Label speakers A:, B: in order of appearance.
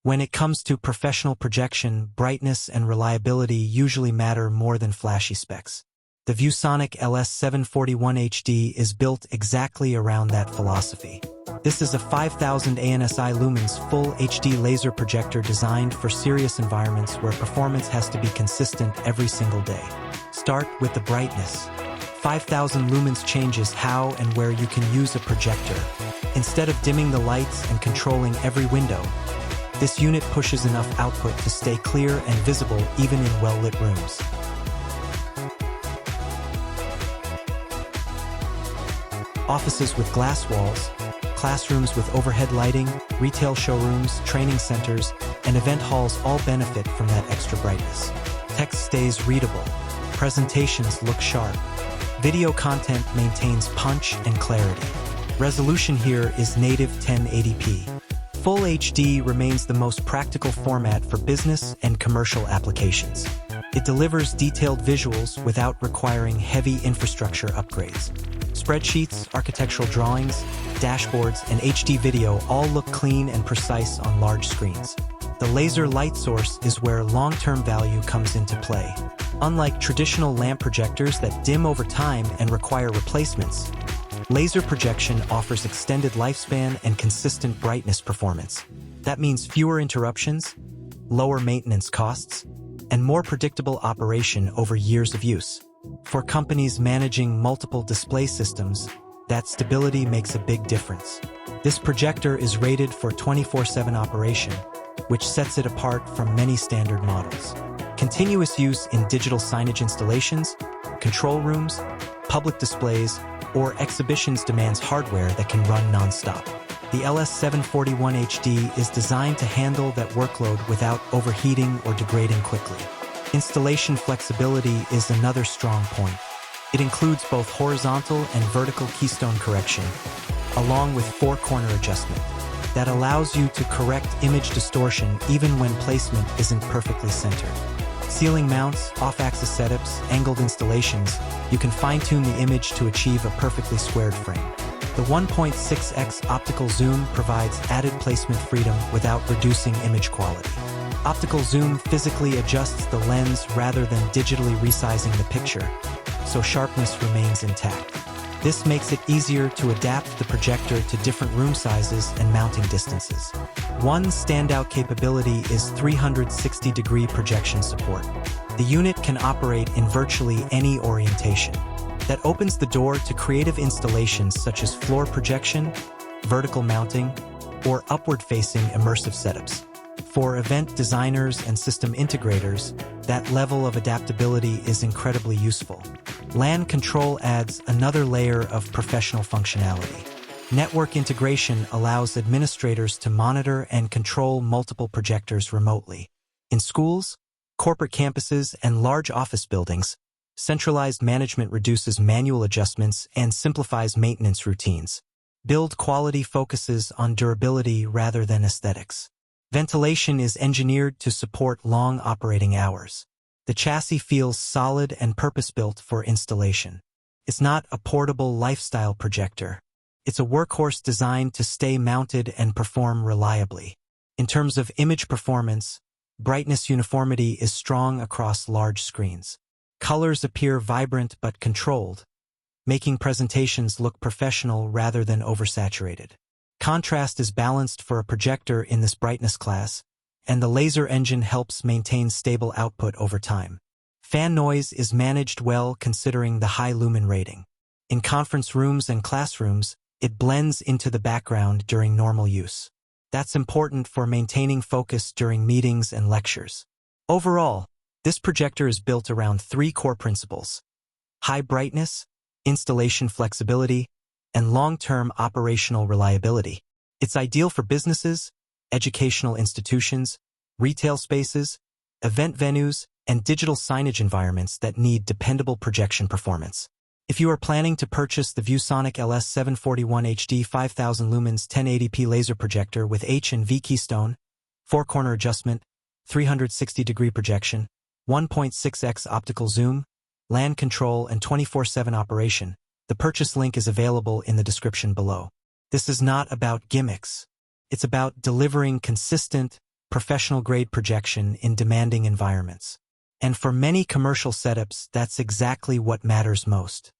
A: When it comes to professional projection, brightness and reliability usually matter more than flashy specs. The ViewSonic LS741HD is built exactly around that philosophy. This is a 5000 ANSI lumens full HD laser projector designed for serious environments where performance has to be consistent every single day. Start with the brightness. 5000 lumens changes how and where you can use a projector. Instead of dimming the lights and controlling every window, this unit pushes enough output to stay clear and visible even in well-lit rooms. Offices with glass walls, classrooms with overhead lighting, retail showrooms, training centers, and event halls all benefit from that extra brightness. Text stays readable. Presentations look sharp. Video content maintains punch and clarity. Resolution here is native 1080p. Full HD remains the most practical format for business and commercial applications. It delivers detailed visuals without requiring heavy infrastructure upgrades. Spreadsheets, architectural drawings, dashboards, and HD video all look clean and precise on large screens. The laser light source is where long-term value comes into play. Unlike traditional lamp projectors that dim over time and require replacements, laser projection offers extended lifespan and consistent brightness performance. That means fewer interruptions, lower maintenance costs, and more predictable operation over years of use. For companies managing multiple display systems, that stability makes a big difference. This projector is rated for 24/7 operation, which sets it apart from many standard models. Continuous use in digital signage installations, control rooms, public displays, or exhibitions demands hardware that can run nonstop. The LS741HD is designed to handle that workload without overheating or degrading quickly. Installation flexibility is another strong point. It includes both horizontal and vertical keystone correction, along with four-corner adjustment, that allows you to correct image distortion even when placement isn't perfectly centered. Ceiling mounts, off-axis setups, angled installations, you can fine-tune the image to achieve a perfectly squared frame. The 1.6x optical zoom provides added placement freedom without reducing image quality. Optical zoom physically adjusts the lens rather than digitally resizing the picture, so sharpness remains intact. This makes it easier to adapt the projector to different room sizes and mounting distances. One standout capability is 360-degree projection support. The unit can operate in virtually any orientation. That opens the door to creative installations such as floor projection, vertical mounting, or upward-facing immersive setups. For event designers and system integrators, that level of adaptability is incredibly useful. LAN control adds another layer of professional functionality. Network integration allows administrators to monitor and control multiple projectors remotely. In schools, corporate campuses, and large office buildings, centralized management reduces manual adjustments and simplifies maintenance routines. Build quality focuses on durability rather than aesthetics. Ventilation is engineered to support long operating hours. The chassis feels solid and purpose-built for installation. It's not a portable lifestyle projector. It's a workhorse designed to stay mounted and perform reliably. In terms of image performance, brightness uniformity is strong across large screens. Colors appear vibrant but controlled, making presentations look professional rather than oversaturated. Contrast is balanced for a projector in this brightness class, and the laser engine helps maintain stable output over time. Fan noise is managed well considering the high lumen rating. In conference rooms and classrooms, it blends into the background during normal use. That's important for maintaining focus during meetings and lectures. Overall, this projector is built around three core principles: high brightness, installation flexibility, and long-term operational reliability. It's ideal for businesses, educational institutions, retail spaces, event venues, and digital signage environments that need dependable projection performance. If you are planning to purchase the ViewSonic LS741HD 5000 lumens 1080p laser projector with H and V keystone, four-corner adjustment, 360-degree projection, 1.6x optical zoom, LAN control, and 24/7 operation, the purchase link is available in the description below. This is not about gimmicks. It's about delivering consistent, professional-grade projection in demanding environments. And for many commercial setups, that's exactly what matters most.